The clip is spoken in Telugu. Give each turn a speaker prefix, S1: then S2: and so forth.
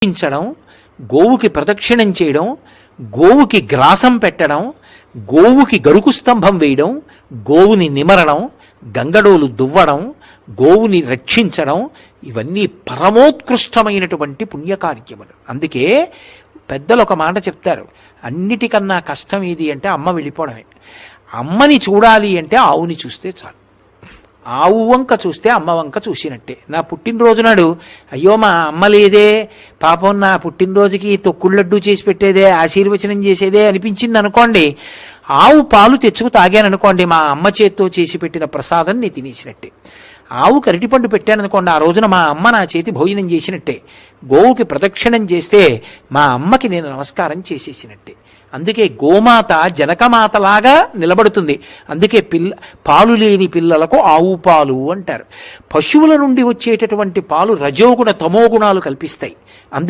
S1: పించడం, గోవుకి ప్రదక్షిణం చేయడం, గోవుకి గ్రాసం పెట్టడం, గోవుకి గరుకు స్తంభం వేయడం, గోవుని నిమరడం, గంగడోలు దువ్వడం, గోవుని రక్షించడం, ఇవన్నీ పరమోత్కృష్టమైనటువంటి పుణ్యకార్యములు. అందుకే పెద్దలు ఒక మాట చెప్తారు, అన్నిటికన్నా కష్టం ఏది అంటే అమ్మ వెళ్ళిపోవడమే. అమ్మని చూడాలి అంటే ఆవుని చూస్తే చాలు. ఆవు వంక చూస్తే అమ్మ వంక చూసినట్టే. నా పుట్టినరోజు నాడు అయ్యో మా అమ్మ లేదే, పాపం నా పుట్టినరోజుకి తొక్కుళ్ళడ్డు చేసి పెట్టేదే, ఆశీర్వచనం చేసేదే అనిపించింది అనుకోండి, ఆవు పాలు తెచ్చుకు తాగాననుకోండి, మా అమ్మ చేత్తో చేసి పెట్టిన ప్రసాదం నేను తినేసినట్టే. ఆవు అరటిపండు పెట్టాననుకోండి, ఆ రోజున మా అమ్మ నా చేతి భోజనం చేసినట్టే. గోవుకి ప్రదక్షిణం చేస్తే మా అమ్మకి నేను నమస్కారం చేసేసినట్టే. అందుకే గోమాత జనకమాతలాగా నిలబడుతుంది. అందుకే పాలు లేని పిల్లలకు ఆవు పాలు అంటారు. పశువుల నుండి వచ్చేటటువంటి పాలు రజోగుణ తమోగుణాలు కల్పిస్తాయి. అందుకే